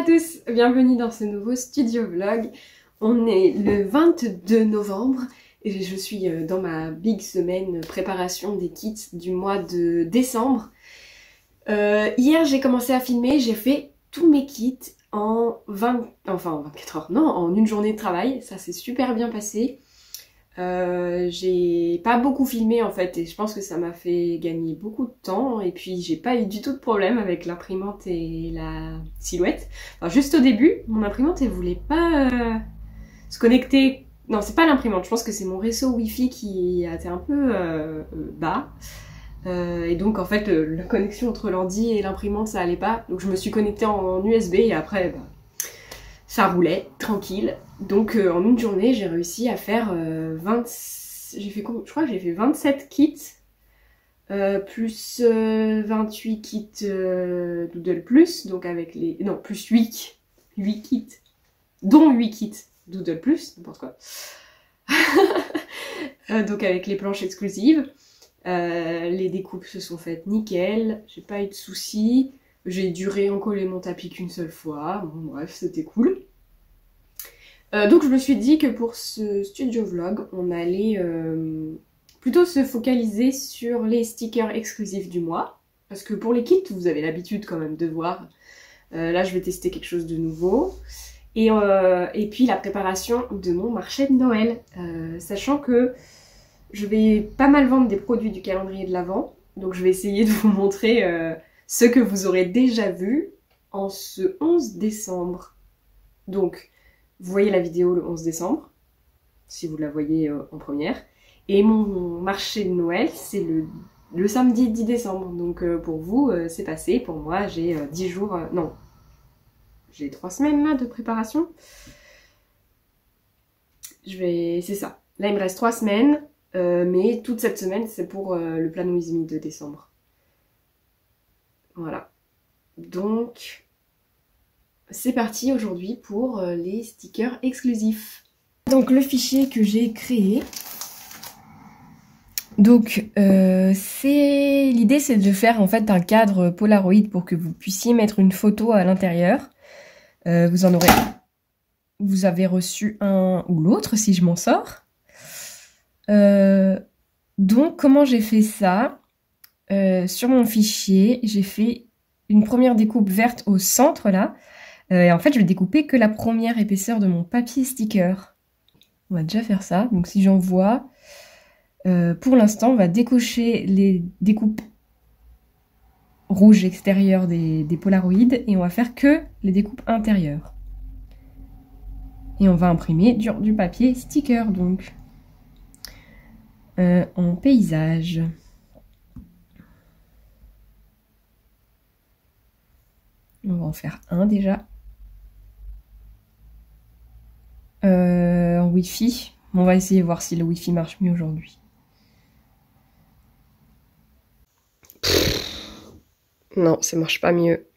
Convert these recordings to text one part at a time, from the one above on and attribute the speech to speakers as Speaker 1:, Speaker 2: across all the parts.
Speaker 1: à tous, bienvenue dans ce nouveau studio vlog. On est le 22 novembre et je suis dans ma big semaine préparation des kits du mois de décembre. Hier j'ai commencé à filmer, j'ai fait tous mes kits en 24 heures, non, en une journée de travail, ça s'est super bien passé. J'ai pas beaucoup filmé en fait et je pense que ça m'a fait gagner beaucoup de temps et puis j'ai pas eu du tout de problème avec l'imprimante et la silhouette. Enfin, juste au début, mon imprimante elle voulait pas se connecter. Non, c'est pas l'imprimante, je pense que c'est mon réseau wifi qui a été un peu bas. Et donc en fait la connexion entre l'ordi et l'imprimante ça allait pas, donc je me suis connectée en USB et après ça roulait, tranquille. Donc en une journée, j'ai réussi à faire je crois que j'ai fait 27 kits, plus 28 kits Doodle Plus, donc avec les... Non, plus 8 kits, dont 8 kits Doodle Plus, n'importe quoi. Donc avec les planches exclusives. Les découpes se sont faites nickel, j'ai pas eu de soucis. J'ai dû réencoller mon tapis qu'une seule fois, bon bref, c'était cool. Donc je me suis dit que pour ce studio vlog, on allait plutôt se focaliser sur les stickers exclusifs du mois. Parce que pour les kits, vous avez l'habitude quand même de voir. Là, je vais tester quelque chose de nouveau. Et puis la préparation de mon marché de Noël. Sachant que je vais pas mal vendre des produits du calendrier de l'Avent. Donc je vais essayer de vous montrer ce que vous aurez déjà vu en ce 11 décembre. Donc, vous voyez la vidéo le 11 décembre, si vous la voyez en première. Et mon marché de Noël, c'est le samedi 10 décembre. Donc pour vous, c'est passé. Pour moi, j'ai 10 jours... non, j'ai 3 semaines là de préparation. C'est ça. Là, il me reste 3 semaines. Mais toute cette semaine, c'est pour le Plan With Me de décembre. Voilà. Donc, c'est parti aujourd'hui pour les stickers exclusifs. Donc, le fichier que j'ai créé. Donc, l'idée, c'est de faire en fait un cadre Polaroid pour que vous puissiez mettre une photo à l'intérieur. Vous avez reçu un ou l'autre si je m'en sors. Donc, comment j'ai fait ça? Sur mon fichier, j'ai fait une première découpe verte au centre là. Et en fait, je vais découper que la première épaisseur de mon papier sticker. On va déjà faire ça. Donc, si j'envoie, pour l'instant, on va décocher les découpes rouges extérieures des Polaroid et on va faire que les découpes intérieures. Et on va imprimer du papier sticker donc. En paysage. On va en faire un déjà. En Wi-Fi. On va essayer de voir si le Wi-Fi marche mieux aujourd'hui. Non, ça marche pas mieux.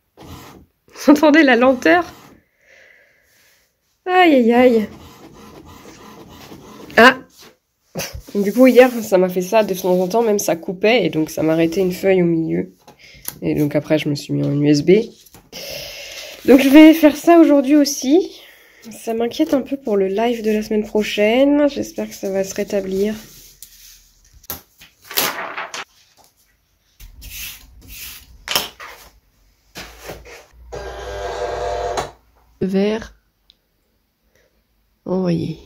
Speaker 1: Vous entendez la lenteur? Aïe aïe aïe. Ah! Du coup, hier, ça m'a fait ça de temps en temps, même ça coupait, et donc ça m'arrêtait une feuille au milieu. Et donc après, je me suis mis en USB. Donc je vais faire ça aujourd'hui aussi. Ça m'inquiète un peu pour le live de la semaine prochaine. J'espère que ça va se rétablir. Vert envoyé.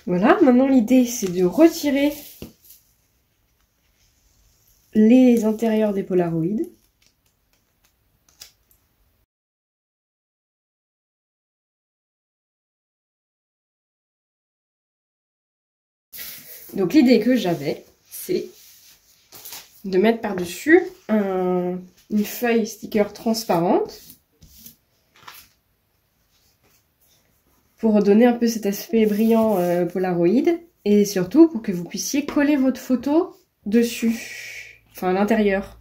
Speaker 1: Voilà, maintenant l'idée c'est de retirer les intérieurs des Polaroid. Donc l'idée que j'avais, c'est de mettre par-dessus une feuille sticker transparente. pour donner un peu cet aspect brillant Polaroid et surtout pour que vous puissiez coller votre photo dessus, enfin à l'intérieur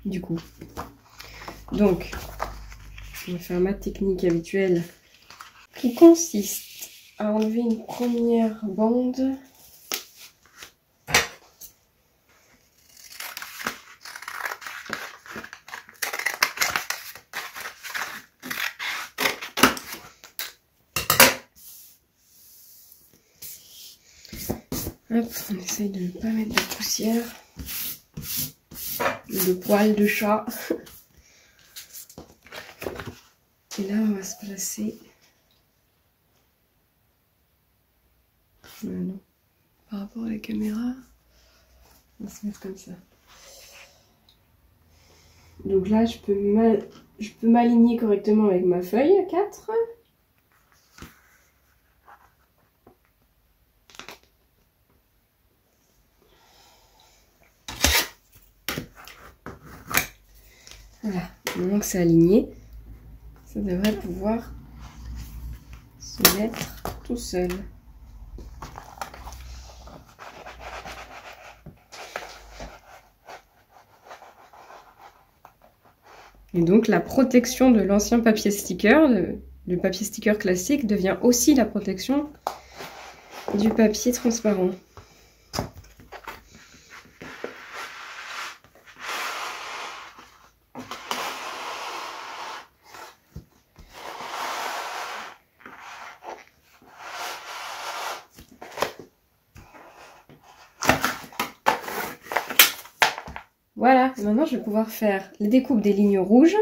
Speaker 1: du coup. Donc, on va faire ma technique habituelle qui consiste à enlever une première bande. Hop, on essaye de ne pas mettre de poussière, de poils de chat. Et là, on va se placer. Non, par rapport à la caméra, on va se mettre comme ça. Donc là, je peux m'aligner correctement avec ma feuille à 4. Voilà, maintenant que c'est aligné, ça devrait pouvoir se mettre tout seul. Et donc la protection de l'ancien papier sticker, du papier sticker classique, devient aussi la protection du papier transparent. Voilà, maintenant je vais pouvoir faire les découpes des lignes rouges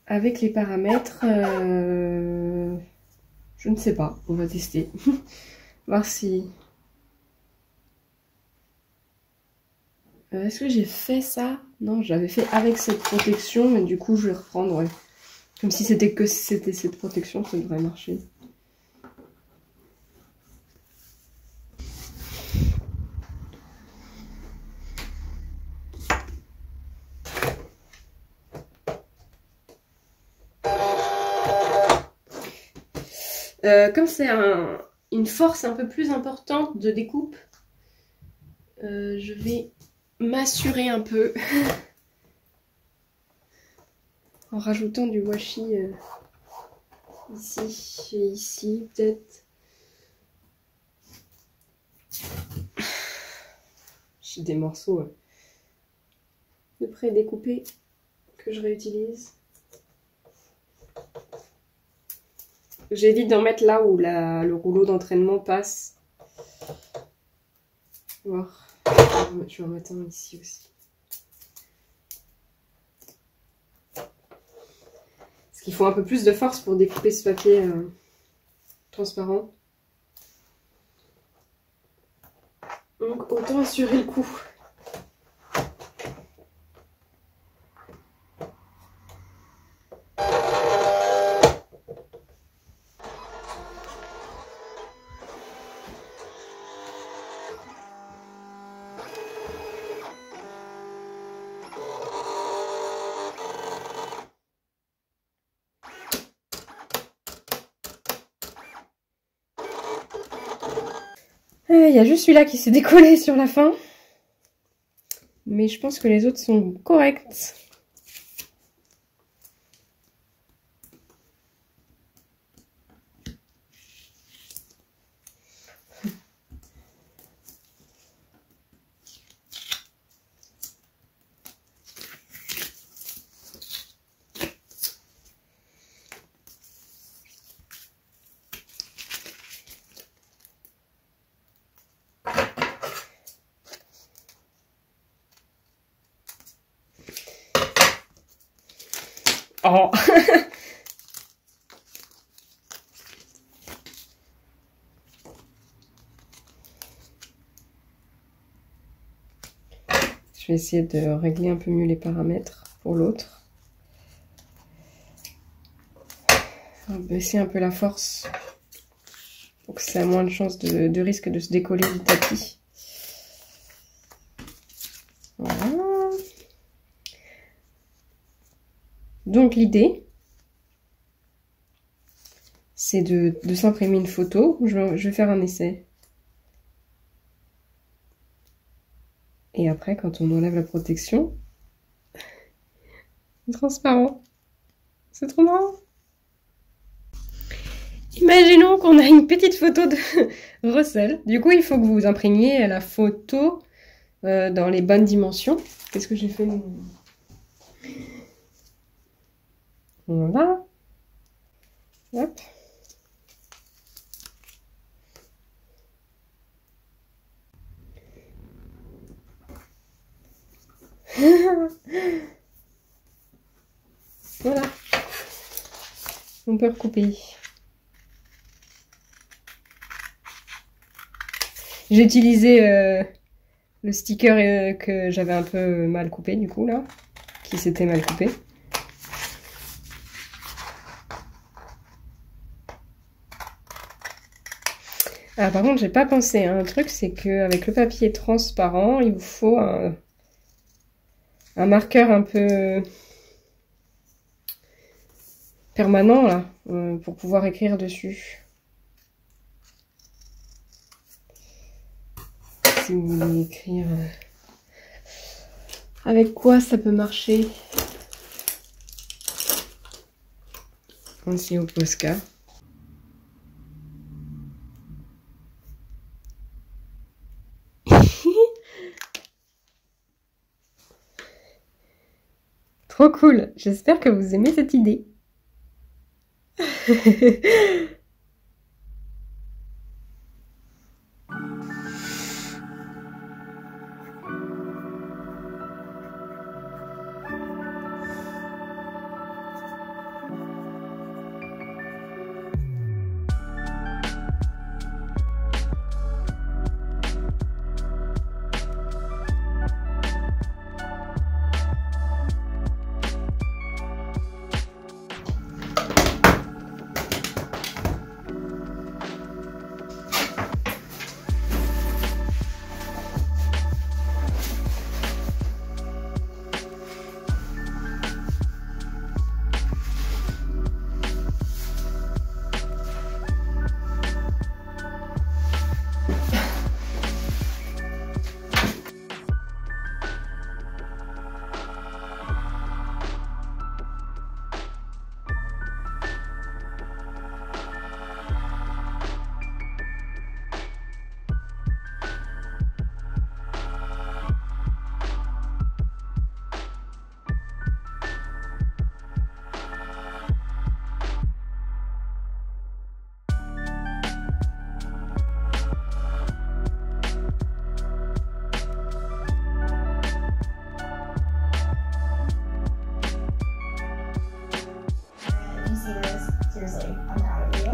Speaker 1: avec les paramètres. Je ne sais pas, on va tester. Voir si... Est-ce que j'ai fait ça? Non, j'avais fait avec cette protection, mais du coup je vais reprendre, ouais. Comme si c'était cette protection, ça devrait marcher. Comme c'est une force un peu plus importante de découpe, je vais m'assurer un peu en rajoutant du washi ici et ici peut-être. J'ai des morceaux de près découpés que je réutilise. J'évite d'en mettre là où le rouleau d'entraînement passe. Voir. Je vais en mettre un ici aussi. Parce qu'il faut un peu plus de force pour découper ce papier transparent. Donc autant assurer le coup. Il y a juste celui-là qui s'est décollé sur la fin. Mais je pense que les autres sont corrects. Oh. Je vais essayer de régler un peu mieux les paramètres pour l'autre. On va baisser un peu la force pour que ça ait moins de chances de risque de se décoller du tapis. Voilà. Donc l'idée, c'est de s'imprimer une photo. Je vais faire un essai. Et après, quand on enlève la protection, c'est transparent. C'est trop marrant. Imaginons qu'on a une petite photo de Russell. Du coup, il faut que vous imprégniez la photo dans les bonnes dimensions. Qu'est-ce que j'ai fait? Voilà. Hop. Voilà. On peut recouper. J'ai utilisé le sticker que j'avais un peu mal coupé du coup là, qui s'était mal coupé. Ah, par contre, j'ai pas pensé à un truc, c'est qu'avec le papier transparent, il vous faut un marqueur un peu permanent là, pour pouvoir écrire dessus. Si vous voulez écrire avec quoi ça peut marcher. Pensez au Posca. Trop cool, j'espère que vous aimez cette idée.
Speaker 2: Seriously, I'm proud of you.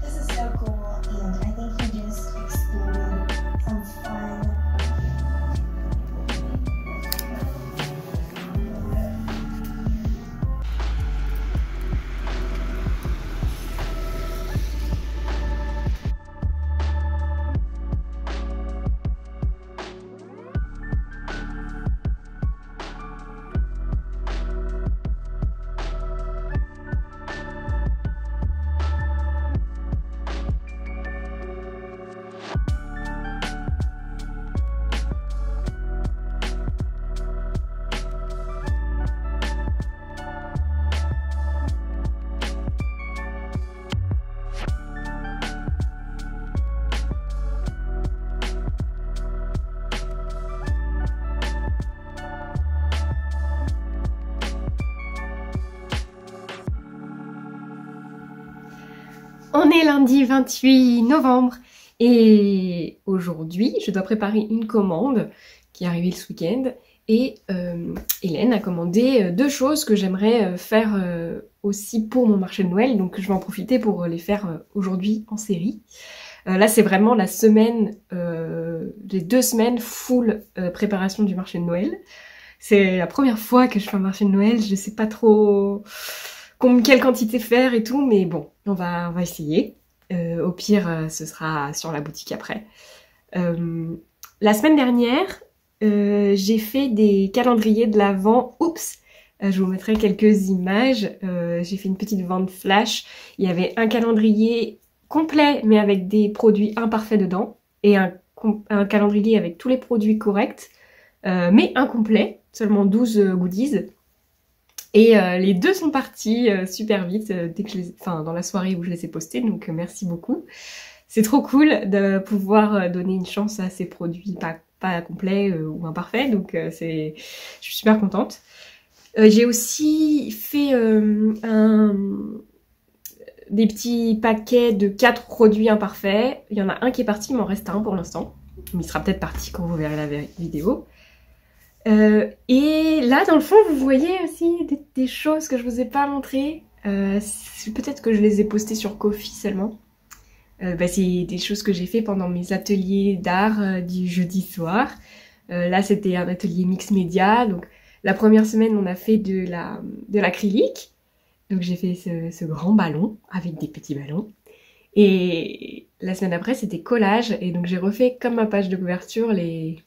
Speaker 2: This is so cool, and I think you just exploded some fun.
Speaker 1: On est lundi 28 novembre et aujourd'hui je dois préparer une commande qui est arrivée ce week-end et Hélène a commandé deux choses que j'aimerais faire aussi pour mon marché de Noël, donc je vais en profiter pour les faire aujourd'hui en série. Là c'est vraiment la semaine, les 2 semaines full préparation du marché de Noël. C'est la première fois que je fais un marché de Noël, je sais pas trop quelle quantité faire et tout, mais bon, on va essayer. Au pire, ce sera sur la boutique après. La semaine dernière, j'ai fait des calendriers de l'Avent, Je vous mettrai quelques images. J'ai fait une petite vente flash. Il y avait un calendrier complet mais avec des produits imparfaits dedans et un calendrier avec tous les produits corrects mais incomplet, seulement 12 goodies. Et les deux sont partis super vite dès que dans la soirée où je les ai postés, donc merci beaucoup. C'est trop cool de pouvoir donner une chance à ces produits pas complets ou imparfaits, donc je suis super contente. J'ai aussi fait des petits paquets de 4 produits imparfaits. Il y en a un qui est parti, il m'en reste un pour l'instant. Mais il sera peut-être parti quand vous verrez la vidéo. Et là, dans le fond, vous voyez aussi des choses que je vous ai pas montrées. Peut-être que je les ai postées sur Ko-fi seulement. C'est des choses que j'ai fait pendant mes ateliers d'art du jeudi soir. Là, c'était un atelier mix média. Donc, la première semaine, on a fait de l'acrylique. Donc j'ai fait ce grand ballon avec des petits ballons. Et la semaine après, c'était collage. Et donc j'ai refait comme ma page de couverture les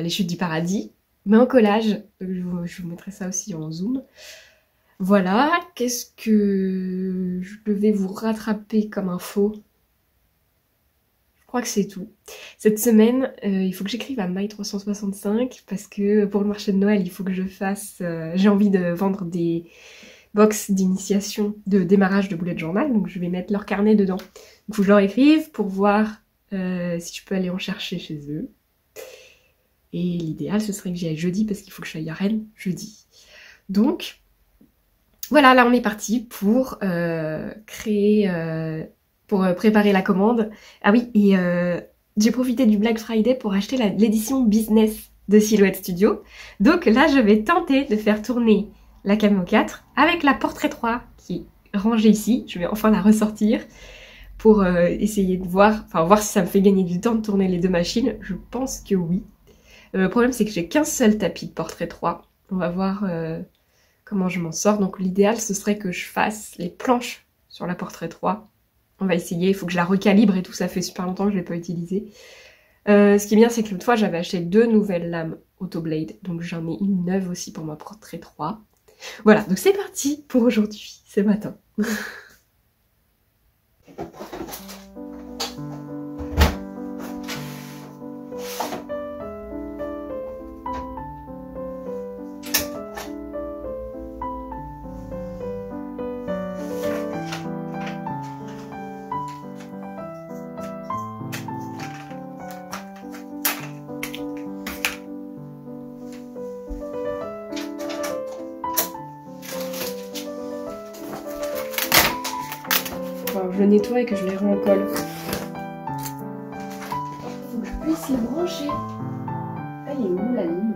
Speaker 1: chutes du paradis, mais en collage. Donc, je vous mettrai ça aussi en zoom. Voilà, qu'est-ce que je devais vous rattraper comme info? Je crois que c'est tout. Cette semaine, il faut que j'écrive à Maï365 parce que pour le marché de Noël, il faut que je fasse... j'ai envie de vendre des box d'initiation, de démarrage de bullet journal, donc je vais mettre leur carnet dedans. Il faut que je leur écrive pour voir si je peux aller en chercher chez eux. Et l'idéal, ce serait que j'y aille jeudi parce qu'il faut que je aille à Rennes jeudi. Donc, voilà, là on est parti pour préparer la commande. Ah oui, et j'ai profité du Black Friday pour acheter l'édition business de Silhouette Studio. Donc là, je vais tenter de faire tourner la Camo 4 avec la Portrait 3 qui est rangée ici. Je vais enfin la ressortir pour essayer de voir si ça me fait gagner du temps de tourner les deux machines. Je pense que oui. Le problème, c'est que j'ai qu'un seul tapis de Portrait 3. On va voir comment je m'en sors. Donc l'idéal, ce serait que je fasse les planches sur la Portrait 3. On va essayer, il faut que je la recalibre et tout, ça fait super longtemps que je ne l'ai pas utilisée. Ce qui est bien, c'est que l'autre fois, j'avais acheté 2 nouvelles lames Autoblade, donc j'en ai une neuve aussi pour ma Portrait 3. Voilà, donc c'est parti pour aujourd'hui, c'est matin. Je le nettoie et que je les re-encolle. Faut que je puisse les brancher. Ah, il est où la ligne?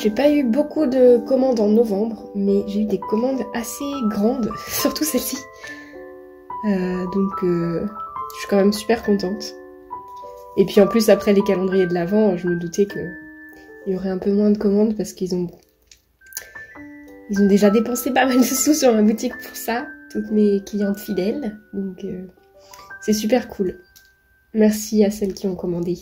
Speaker 1: J'ai pas eu beaucoup de commandes en novembre, mais j'ai eu des commandes assez grandes, surtout celle-ci. Donc je suis quand même super contente. Et puis en plus après les calendriers de l'Avent, je me doutais qu'il y aurait un peu moins de commandes parce qu'ils ont déjà dépensé pas mal de sous sur ma boutique pour ça, toutes mes clientes fidèles. Donc c'est super cool. Merci à celles qui ont commandé.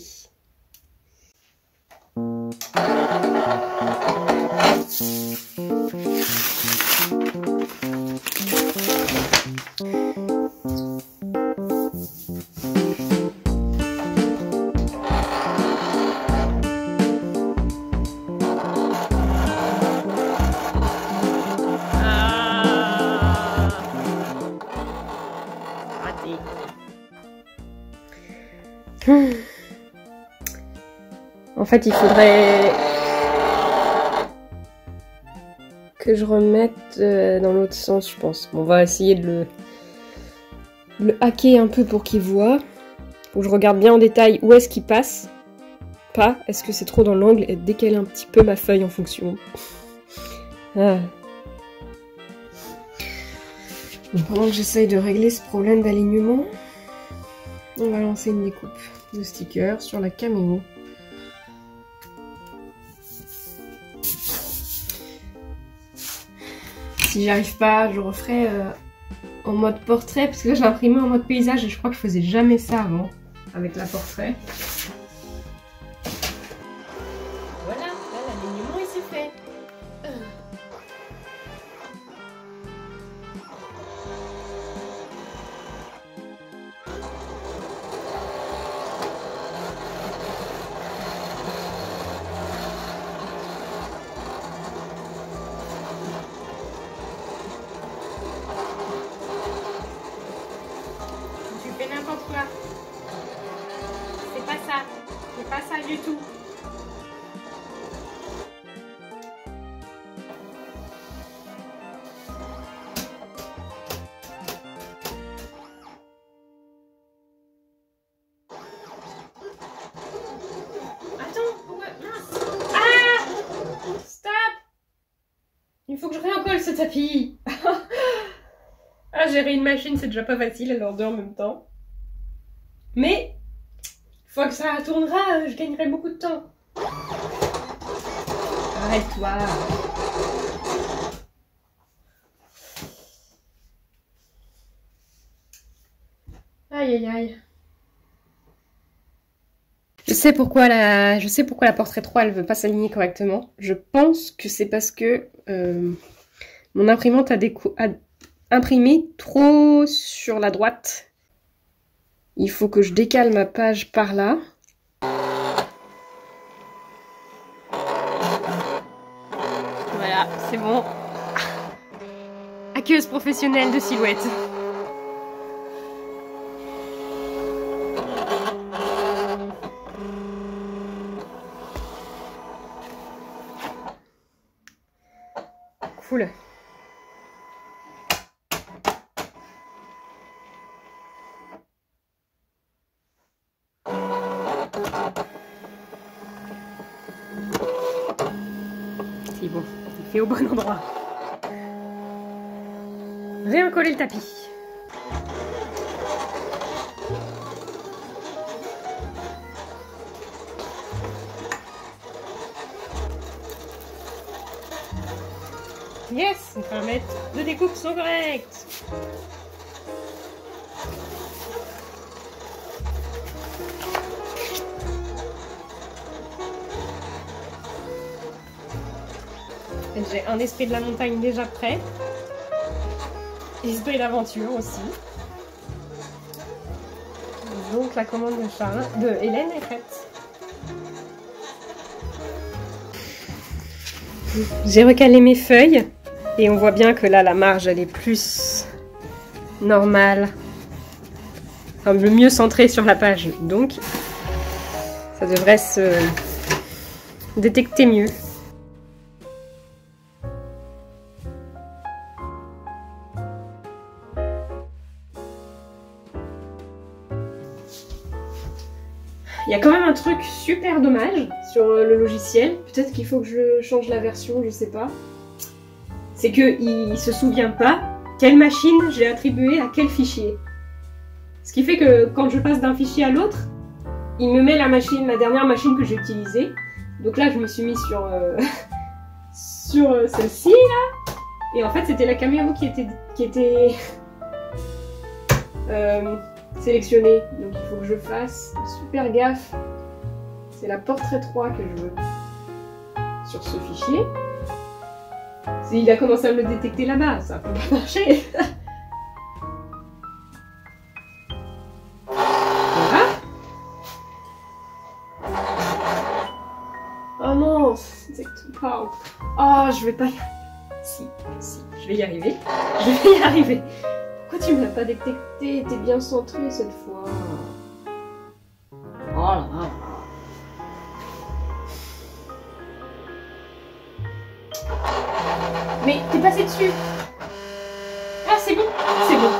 Speaker 1: En fait, il faudrait que je remette dans l'autre sens, je pense. Bon, on va essayer de le hacker un peu pour qu'il voit. Faut que je regarde bien en détail où est-ce qu'il passe. Pas, est-ce que c'est trop dans l'angle et décaler un petit peu ma feuille en fonction. Ah. Bon, pendant que j'essaye de régler ce problème d'alignement, on va lancer une découpe de stickers sur la caméo. Si j'y arrive pas, je referai en mode portrait, parce que là j'ai imprimé en mode paysage et je crois que je faisais jamais ça avant, avec la portrait. Voilà, là l'alignement il s'est fait. Tu fais n'importe quoi. C'est pas ça du tout. Attends, pourquoi? Mince. Ah! Stop! Il faut que je réencolle ce tapis. Ah, gérer une machine, c'est déjà pas facile, alors deux en même temps. Mais, une fois que ça tournera, je gagnerai beaucoup de temps. Arrête-toi. Aïe aïe aïe. Je sais pourquoi la portrait 3 elle veut pas s'aligner correctement. Je pense que c'est parce que mon imprimante a imprimé trop sur la droite. Il faut que je décale ma page par là. Voilà, c'est bon. Hackeuse professionnelle de silhouette. Cool. C'est bon, il fait au bon endroit. Réencoller le tapis. Yes, les paramètres de découpe sont corrects. J'ai un esprit de la montagne déjà prêt. Esprit d'aventure aussi. Donc la commande de Hélène est faite. J'ai recalé mes feuilles et on voit bien que là la marge elle est plus normale. Enfin, le mieux centré sur la page. Donc ça devrait se détecter mieux. Il y a quand même un truc super dommage sur le logiciel. Peut-être qu'il faut que je change la version, je sais pas. C'est qu'il se souvient pas quelle machine j'ai attribué à quel fichier. Ce qui fait que quand je passe d'un fichier à l'autre, il me met la dernière machine que j'ai utilisée. Donc là, je me suis mis sur, sur celle-ci là. Et en fait, c'était la caméra qui était sélectionnée. Donc il faut que je fasse super gaffe. C'est la portrait 3 que je veux sur ce fichier. Il a commencé à me le détecter là-bas, ça peut pas marcher. Voilà. Oh non, c'est pas. Oh, je vais pas. Si, je vais y arriver. Je vais y arriver. Pourquoi tu me l'as pas détecté? T'es bien centré cette fois. Oh là là. Mais t'es passé dessus. Ah, c'est bon. C'est bon.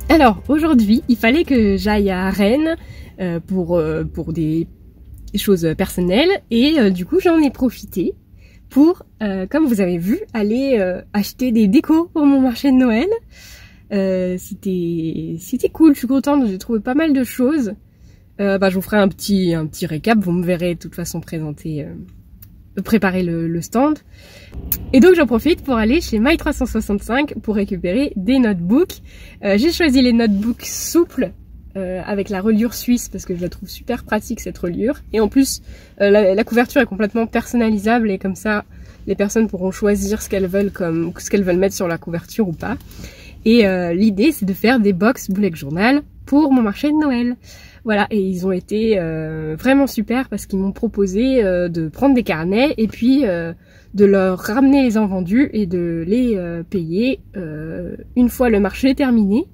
Speaker 1: Alors aujourd'hui, il fallait que j'aille à Rennes pour des choses personnelles et du coup j'en ai profité pour, comme vous avez vu, aller acheter des décos pour mon marché de Noël. C'était cool, je suis contente, j'ai trouvé pas mal de choses. Je vous ferai un petit récap, vous me verrez de toute façon préparer le stand. Et donc j'en profite pour aller chez My365 pour récupérer des notebooks. J'ai choisi les notebooks souples avec la reliure suisse parce que je la trouve super pratique cette reliure. Et en plus la couverture est complètement personnalisable et comme ça les personnes pourront choisir ce qu'elles veulent mettre sur la couverture ou pas. Et l'idée c'est de faire des box bullet journal pour mon marché de Noël. Voilà, et ils ont été vraiment super parce qu'ils m'ont proposé de prendre des carnets et puis de leur ramener les invendus et de les payer une fois le marché terminé.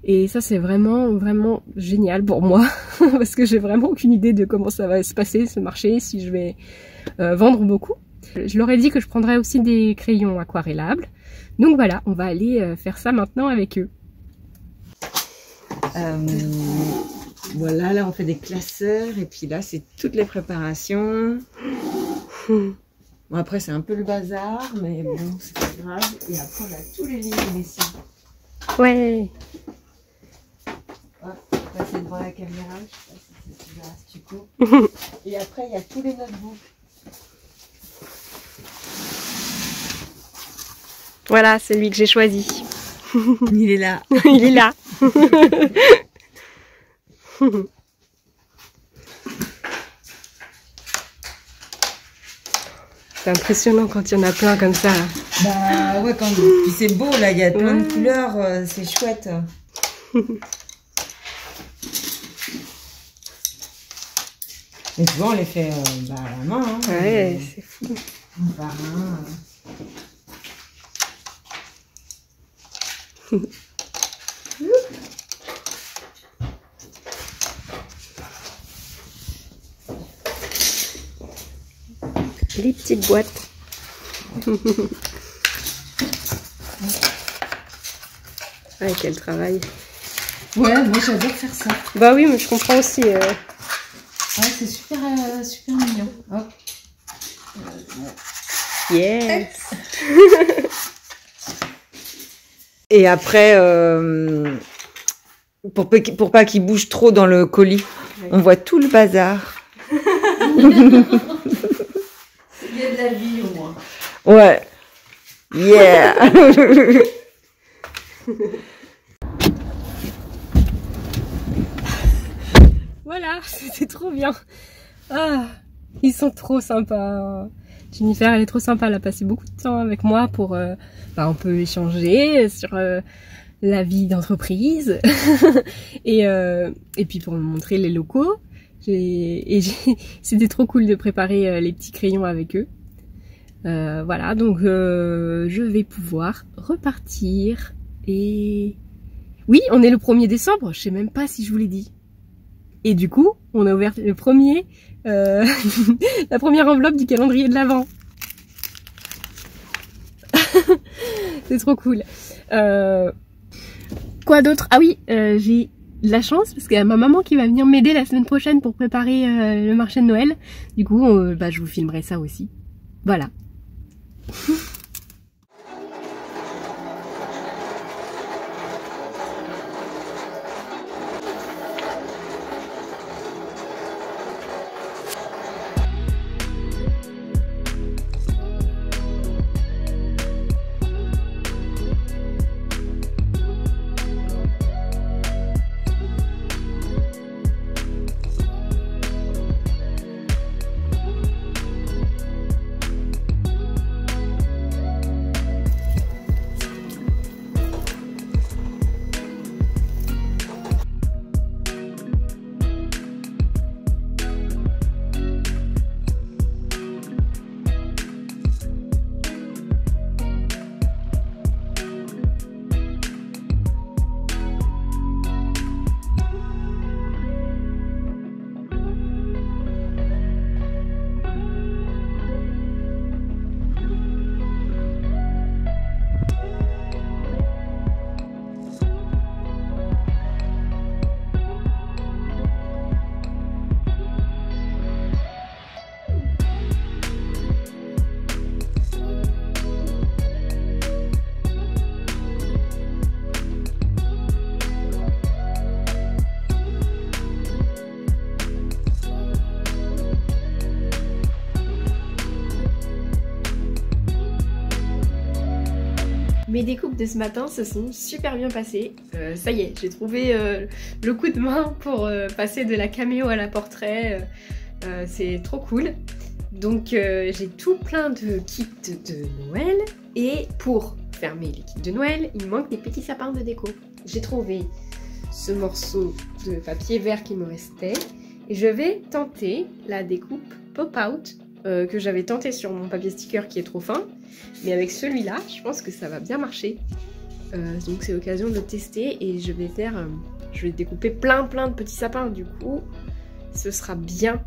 Speaker 1: Et ça c'est vraiment génial pour moi parce que j'ai vraiment aucune idée de comment ça va se passer ce marché, si je vais vendre beaucoup. Je leur ai dit que je prendrais aussi des crayons aquarellables. Donc voilà, on va aller faire ça maintenant avec eux.
Speaker 3: Voilà, là on fait des classeurs et puis là c'est toutes les préparations. Bon, après c'est un peu le bazar, mais bon c'est pas grave. Et après on a tous les livres ici.
Speaker 1: Ouais.
Speaker 3: Passer devant la caméra, je sais pas si tu verras si tu coupes. Et après il y a tous les notebooks.
Speaker 1: Voilà, c'est lui que j'ai choisi.
Speaker 3: Il est là.
Speaker 1: Il est là. C'est impressionnant quand il y en a plein comme ça.
Speaker 3: Bah ouais, puis c'est beau là, il y a plein de couleurs, c'est chouette. Et tu vois, on les fait à la main. Hein,
Speaker 1: ouais, c'est fou.
Speaker 3: Un par un.
Speaker 1: Les petites boîtes. Ah, quel travail.
Speaker 3: Ouais, moi j'adore faire ça.
Speaker 1: Bah oui, mais je comprends aussi. Ouais, c'est super, super mignon. Hop.
Speaker 3: Yes. Et après, pour pas qu'il bouge trop dans le colis,
Speaker 1: Ouais.
Speaker 3: on voit tout le bazar.
Speaker 1: Il y a de la vie au moins.
Speaker 3: Ouais. Yeah.
Speaker 1: Voilà, c'était trop bien. Ah, ils sont trop sympas. Jennifer, elle est trop sympa. Elle a passé beaucoup de temps avec moi pour... on peut échanger sur la vie d'entreprise. et puis pour me montrer les locaux. C'était trop cool de préparer les petits crayons avec eux. Voilà, donc je vais pouvoir repartir. Et... Oui, on est le 1er décembre. Je sais même pas si je vous l'ai dit. Et du coup, on a ouvert le premier, la première enveloppe du calendrier de l'Avent. C'est trop cool. Quoi d'autre? Ah oui, j'ai de la chance parce qu'il y a ma maman qui va venir m'aider la semaine prochaine pour préparer le marché de Noël. Du coup, je vous filmerai ça aussi. Voilà. Mes découpes de ce matin se sont super bien passées. Ça y est, j'ai trouvé le coup de main pour passer de la caméo à la portrait. C'est trop cool. Donc j'ai tout plein de kits de Noël. Et pour fermer les kits de Noël, il me manque des petits sapins de déco. J'ai trouvé ce morceau de papier vert qui me restait. Et je vais tenter la découpe pop-out que j'avais tenté sur mon papier sticker qui est trop fin. Mais avec celui-là, je pense que ça va bien marcher. Donc c'est l'occasion de le tester et je vais découper plein de petits sapins. Du coup, ce sera bien.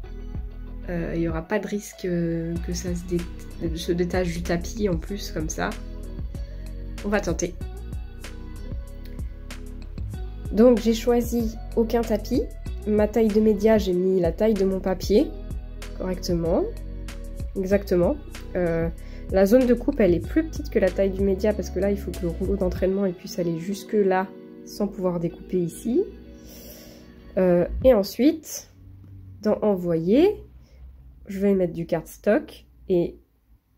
Speaker 1: Il n'y aura pas de risque que ça se détache du tapis en plus comme ça. On va tenter. Donc j'ai choisi aucun tapis. Ma taille de média, j'ai mis la taille de mon papier correctement. Exactement. La zone de coupe, elle est plus petite que la taille du média parce que là, il faut que le rouleau d'entraînement puisse aller jusque là sans pouvoir découper ici. Et ensuite, dans Envoyer, je vais mettre du cardstock et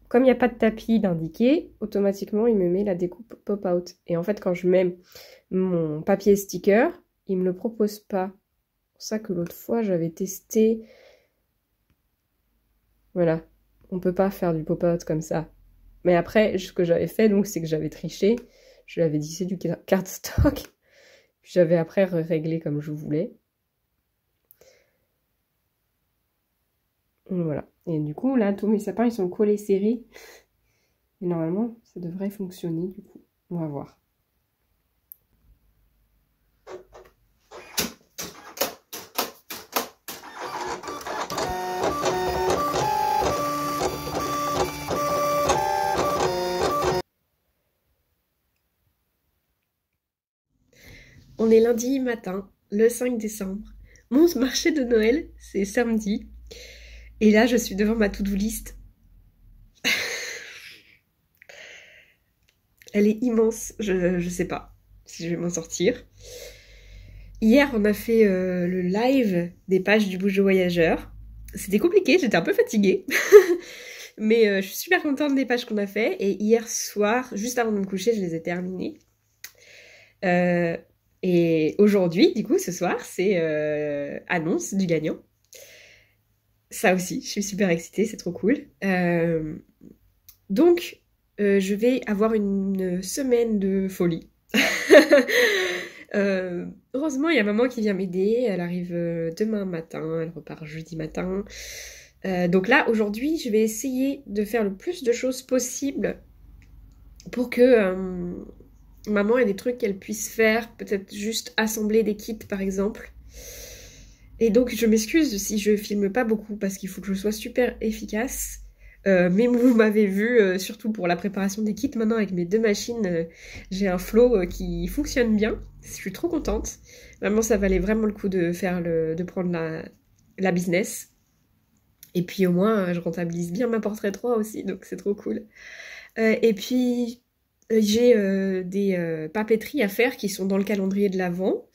Speaker 1: comme il n'y a pas de tapis d'indiqué, automatiquement, il me met la découpe pop-out. Et en fait, quand je mets mon papier sticker, il me le propose pas. C'est pour ça que l'autre fois, j'avais testé. Voilà. On peut pas faire du pop-out comme ça. Mais après, ce que j'avais fait, donc, c'est que j'avais triché. Je lui avais dit c'est du cardstock. Puis j'avais après réglé comme je voulais. Donc, voilà. Et du coup, là, tous mes sapins, ils sont collés serrés. Et normalement, ça devrait fonctionner, du coup. On va voir. On est lundi matin, le 5 décembre. Mon marché de Noël, c'est samedi. Et là, je suis devant ma to-do list. Elle est immense. Je sais pas si je vais m'en sortir. Hier, on a fait le live des pages du Bougeot Voyageur. C'était compliqué, j'étais un peu fatiguée. Mais je suis super contente des pages qu'on a fait. Et hier soir, juste avant de me coucher, je les ai terminées. Et aujourd'hui, du coup, ce soir, c'est annonce du gagnant. Ça aussi, je suis super excitée, c'est trop cool. Donc, je vais avoir une semaine de folie. Heureusement, il y a maman qui vient m'aider. Elle arrive demain matin, elle repart jeudi matin. Donc là, aujourd'hui, je vais essayer de faire le plus de choses possible pour que maman ait des trucs qu'elle puisse faire, peut-être juste assembler des kits par exemple. Et donc je m'excuse si je filme pas beaucoup parce qu'il faut que je sois super efficace. Mais vous m'avez vu, surtout pour la préparation des kits, maintenant avec mes 2 machines, j'ai un flow qui fonctionne bien. Je suis trop contente. Vraiment, ça valait vraiment le coup de prendre la business. Et puis au moins, je rentabilise bien ma portrait 3 aussi, donc c'est trop cool. Et puis, j'ai des papeteries à faire qui sont dans le calendrier de l'Avent.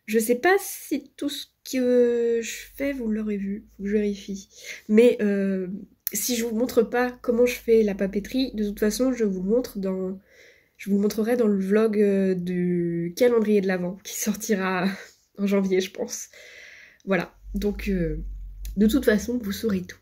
Speaker 1: Je sais pas si tout ce que je fais, vous l'aurez vu, faut que je vérifie. Mais si je vous montre pas comment je fais la papeterie, de toute façon, je vous montrerai dans le vlog du calendrier de l'Avent qui sortira en janvier, je pense. Voilà, donc de toute façon, vous saurez tout.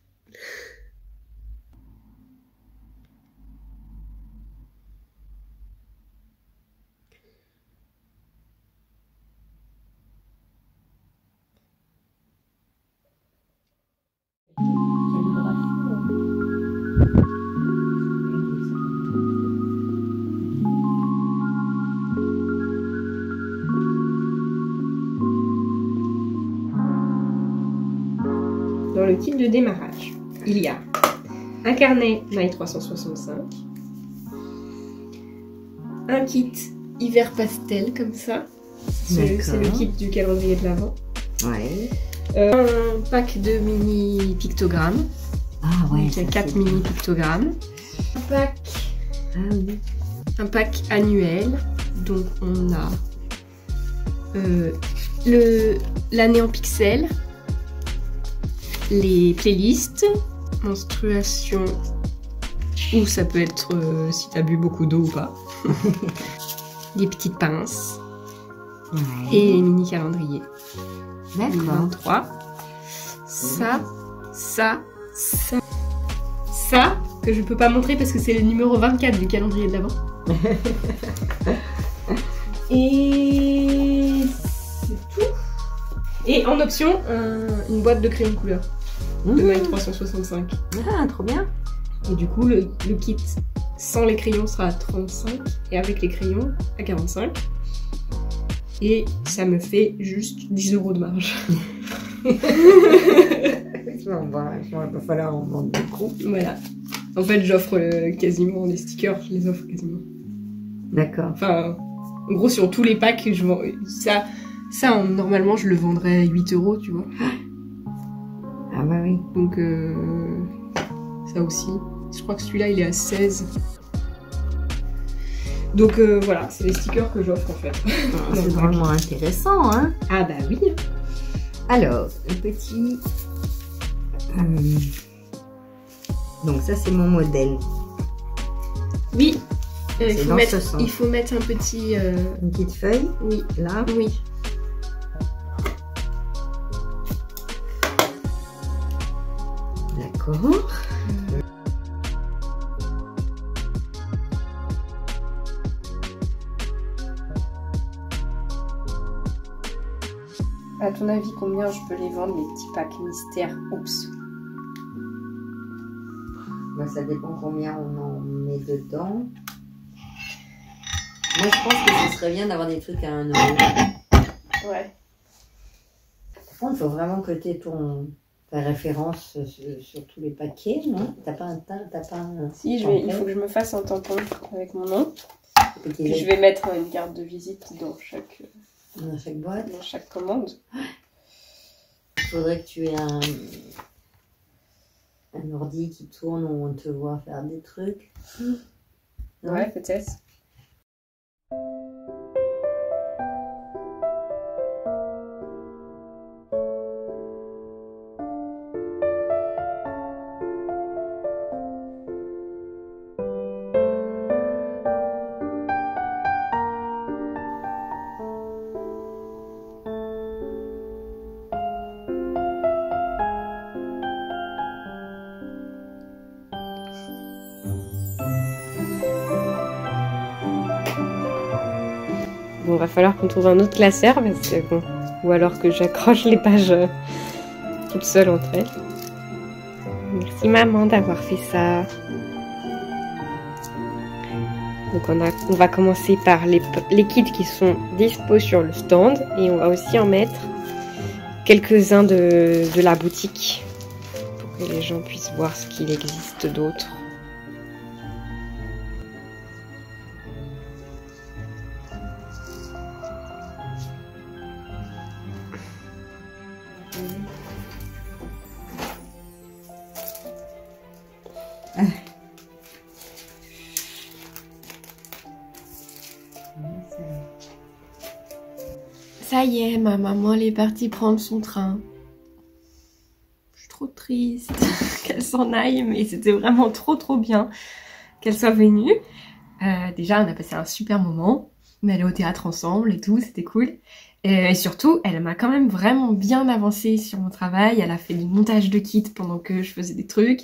Speaker 1: Dans le kit de démarrage, il y a un carnet Maille 365, un kit hiver pastel comme ça, c'est le kit du calendrier de l'Avent.
Speaker 3: Ouais.
Speaker 1: Un pack de mini pictogrammes.
Speaker 3: Ah ouais.
Speaker 1: Donc il y a 4 mini pictogrammes. Un pack annuel. Donc on a l'année en pixels, les playlists, menstruation, ou ça peut être si t'as bu beaucoup d'eau ou pas, des petites pinces, et les mini calendriers.
Speaker 3: D'accord.
Speaker 1: 23. Ça, que je peux pas montrer parce que c'est le numéro 24 du calendrier de l'Avent. Et c'est tout. Et en option, une boîte de crayons de couleur de Maille 365.
Speaker 3: Ah, trop bien.
Speaker 1: Et du coup, le kit sans les crayons sera à 35 et avec les crayons à 45. Et ça me fait juste 10 € de marge.
Speaker 3: Bon, bah, il va falloir en vendre beaucoup.
Speaker 1: Voilà. En fait, j'offre quasiment des stickers, je les offre quasiment.
Speaker 3: D'accord.
Speaker 1: Enfin, en gros, sur tous les packs, je vends ça normalement, je le vendrais 8 €, tu vois.
Speaker 3: Ah bah oui.
Speaker 1: Donc, ça aussi. Je crois que celui-là, il est à 16. Donc voilà, c'est les stickers que j'offre en fait.
Speaker 3: Ah, c'est vraiment intéressant, hein.
Speaker 1: Ah bah oui.
Speaker 3: Alors, le petit... Donc ça, c'est mon modèle.
Speaker 1: Oui.
Speaker 3: C'est dans ce sens.
Speaker 1: Il faut mettre un petit...
Speaker 3: Une petite feuille.
Speaker 1: Oui.
Speaker 3: Là.
Speaker 1: Oui.
Speaker 3: D'accord.
Speaker 1: À ton avis, combien je peux les vendre, les petits packs mystères? Oups.
Speaker 3: Bah, ça dépend combien on en met dedans. Moi, je pense que ce serait bien d'avoir des trucs à 1 €.
Speaker 1: Ouais.
Speaker 3: Par contre, il faut vraiment que tu aies ta référence sur tous les paquets, non? T'as pas un
Speaker 1: Si, il faut que je me fasse un tampon avec mon nom. Puis je
Speaker 3: vais
Speaker 1: vais mettre une carte de visite dans chaque
Speaker 3: boîte.
Speaker 1: dans chaque commande.
Speaker 3: faudrait que tu aies un ordi qui tourne où on te voit faire des trucs. Non?
Speaker 1: Ouais, peut-être. Bon, va falloir qu'on trouve un autre classeur, parce que bon, ou alors que j'accroche les pages toute seule entre elles. Merci maman d'avoir fait ça. Donc on va commencer par les kits qui sont dispo sur le stand, et on va aussi en mettre quelques-uns de la boutique pour que les gens puissent voir ce qu'il existe d'autre. Ça y est, ma maman elle est partie prendre son train. Je suis trop triste qu'elle s'en aille, mais c'était vraiment trop bien qu'elle soit venue. Déjà, on a passé un super moment. On est allé au théâtre ensemble et tout, c'était cool. Et surtout, elle m'a quand même vraiment bien avancé sur mon travail. Elle a fait du montage de kits pendant que je faisais des trucs.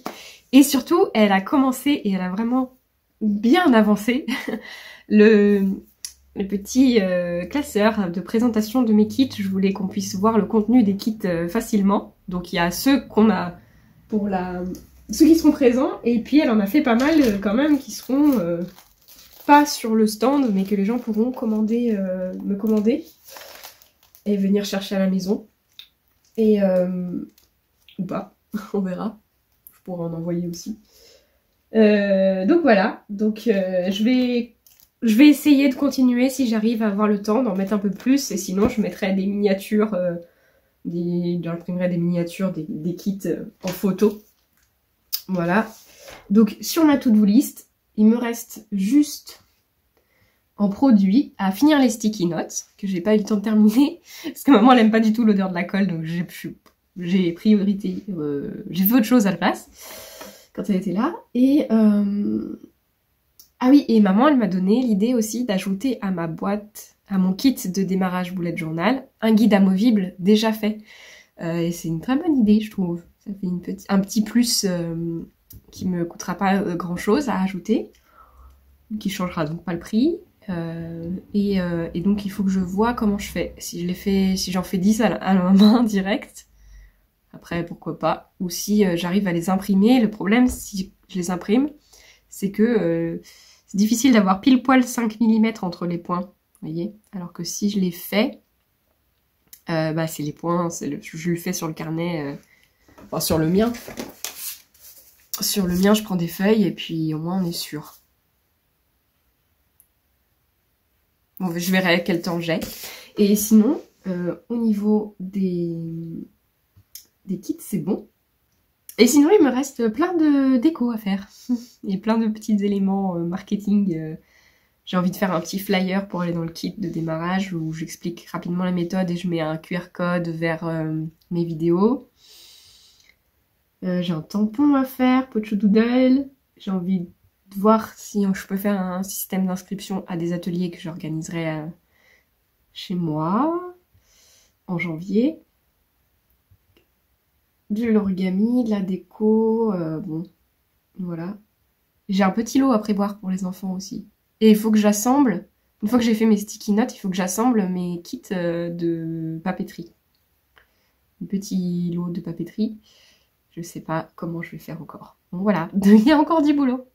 Speaker 1: Et surtout, elle a commencé et elle a vraiment bien avancé le petit classeur de présentation de mes kits. Je voulais qu'on puisse voir le contenu des kits facilement. Donc il y a ceux qu'on a pour ceux qui seront présents, et puis elle en a fait pas mal quand même qui seront pas sur le stand, mais que les gens pourront me commander et venir chercher à la maison. Et ou pas, on verra. Je pourrais en envoyer aussi. Donc voilà, donc je vais essayer de continuer si j'arrive à avoir le temps d'en mettre un peu plus, et sinon je mettrai des miniatures, j'imprimerai des miniatures des kits en photo. Voilà. Donc sur ma to-do list, il me reste juste en produit à finir les sticky notes, que j'ai pas eu le temps de terminer, parce que maman elle aime pas du tout l'odeur de la colle, donc j'ai priorité, j'ai fait autre chose à la place quand elle était là. Et ah oui, et maman elle m'a donné l'idée aussi d'ajouter à ma boîte, à mon kit de démarrage bullet journal, un guide amovible déjà fait. Et c'est une très bonne idée, je trouve. Ça fait un petit plus qui me coûtera pas grand chose à ajouter, qui changera donc pas le prix. Et donc il faut que je vois comment je fais. Si j'en fais 10 à la main direct, après pourquoi pas. Ou si j'arrive à les imprimer. Le problème si je les imprime, c'est que c'est difficile d'avoir pile poil 5 mm entre les points. Vous voyez, alors que si je les fais, c'est les points, je le fais sur le carnet, enfin sur le mien. Sur le mien, je prends des feuilles et puis au moins on est sûr. Bon, je verrai quel temps j'ai. Et sinon, au niveau des kits, c'est bon. Et sinon, il me reste plein de déco à faire. Et plein de petits éléments marketing. J'ai envie de faire un petit flyer pour aller dans le kit de démarrage où j'explique rapidement la méthode et je mets un QR code vers mes vidéos. J'ai un tampon à faire, Pocho Doodle. J'ai envie de voir si je peux faire un système d'inscription à des ateliers que j'organiserai chez moi en janvier. De l'origami, de la déco, bon, voilà. J'ai un petit lot à prévoir pour les enfants aussi. Et il faut que j'assemble, une fois que j'ai fait mes sticky notes, il faut que j'assemble mes kits de papeterie. Un petit lot de papeterie. Je sais pas comment je vais faire encore. Donc voilà, il y a encore du boulot.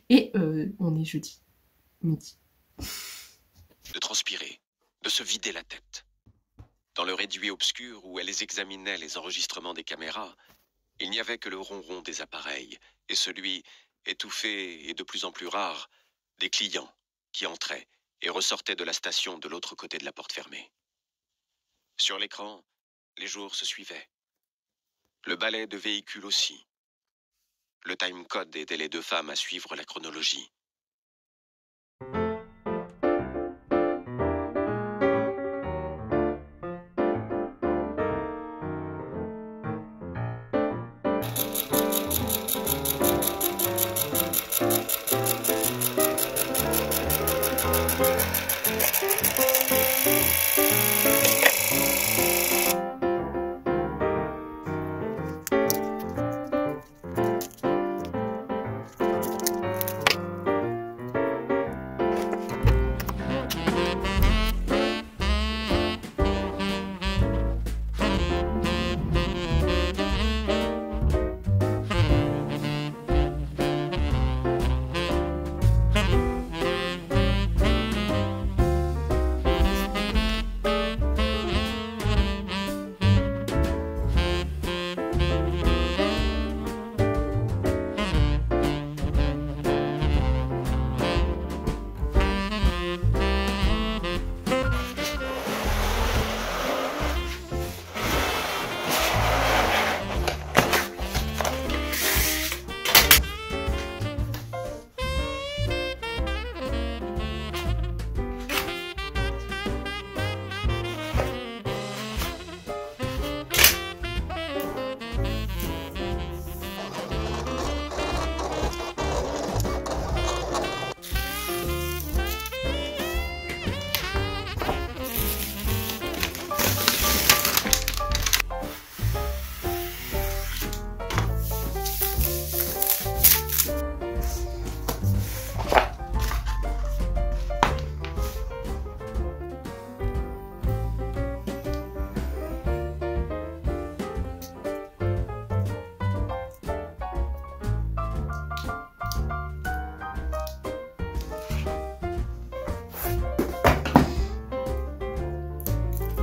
Speaker 1: Et on est jeudi, midi.
Speaker 4: De transpirer, de se vider la tête. Dans le réduit obscur où elles examinaient les enregistrements des caméras, il n'y avait que le ronron des appareils et celui, étouffé et de plus en plus rare, des clients qui entraient et ressortaient de la station de l'autre côté de la porte fermée. Sur l'écran, les jours se suivaient. Le balai de véhicule aussi. Le timecode aidait les deux femmes à suivre la chronologie.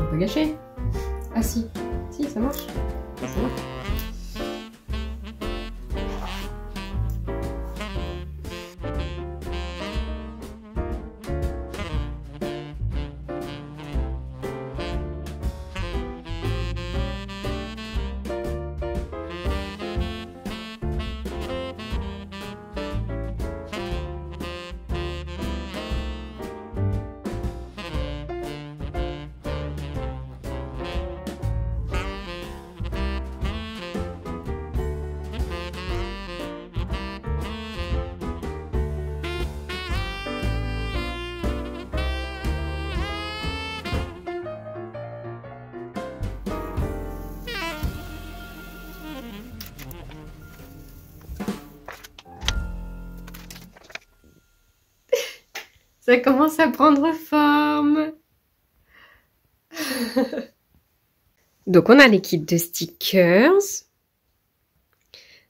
Speaker 1: Pas gâché. Ah si, si ça marche. Ça marche. Ça commence à prendre forme. Donc on a les kits de stickers,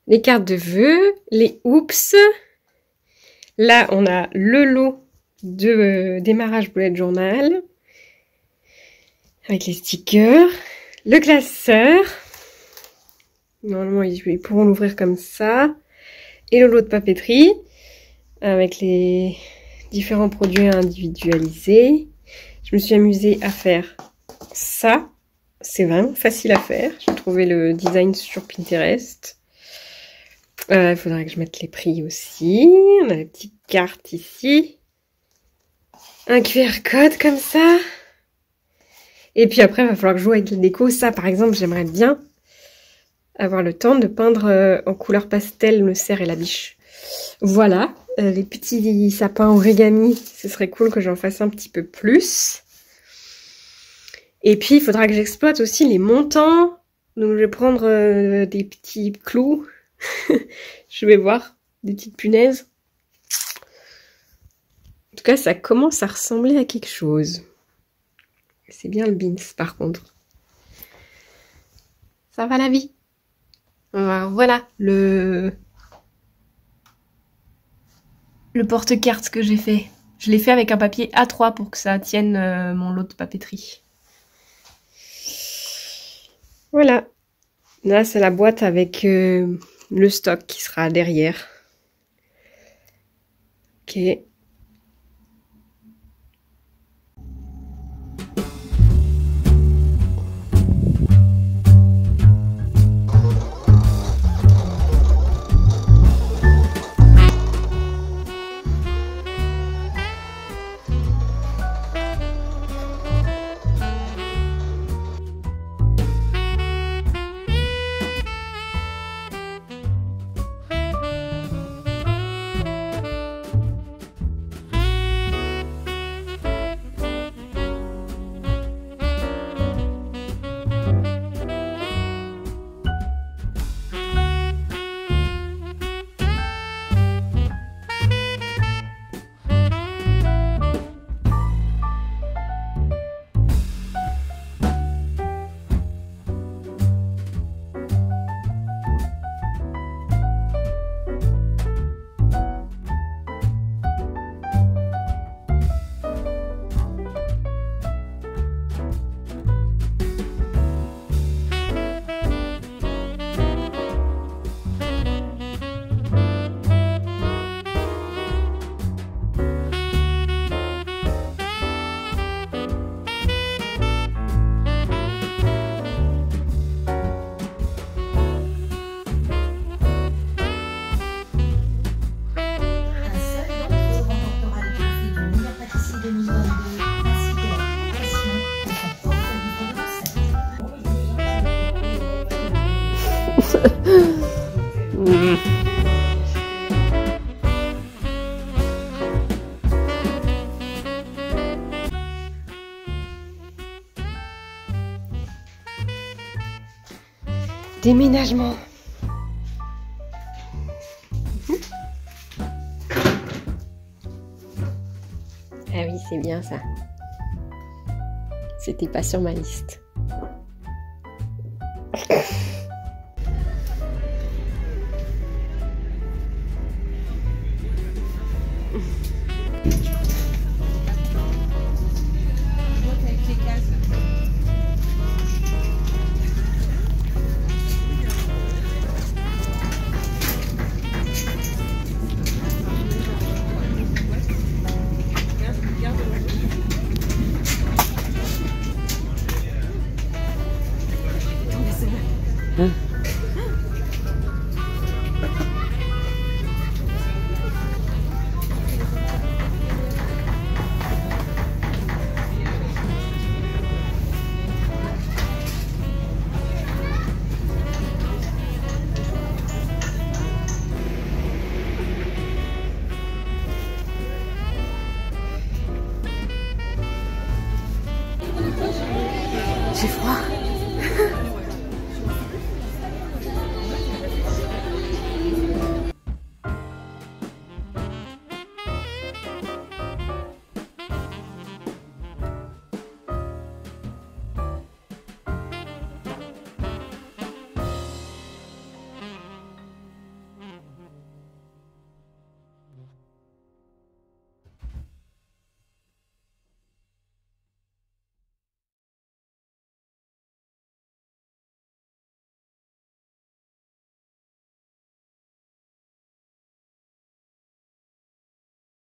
Speaker 1: les cartes de vœux, les oops. Là on a le lot de démarrage bullet journal avec les stickers, le classeur. Normalement ils pourront l'ouvrir comme ça. Et le lot de papeterie avec les différents produits individualisés. Je me suis amusée à faire ça. C'est vraiment facile à faire. J'ai trouvé le design sur Pinterest. Il faudrait que je mette les prix aussi. On a la petite carte ici. Un QR code comme ça. Et puis après, il va falloir que je joue avec la déco. Ça, par exemple, j'aimerais bien avoir le temps de peindre en couleur pastel le cerf et la biche. Voilà, les petits sapins origami, ce serait cool que j'en fasse un petit peu plus. Et puis, il faudra que j'exploite aussi les montants. Donc, je vais prendre des petits clous. Je vais voir, des petites punaises. En tout cas, ça commence à ressembler à quelque chose. C'est bien le beans, par contre. Ça va la vie. Voilà, le porte-carte que j'ai fait. Je l'ai fait avec un papier A3 pour que ça tienne mon lot de papeterie. Voilà. Là, c'est la boîte avec le stock qui sera derrière. Ok.
Speaker 5: Déménagement. Ah oui, c'est bien ça. C'était pas sur ma liste. J'ai froid.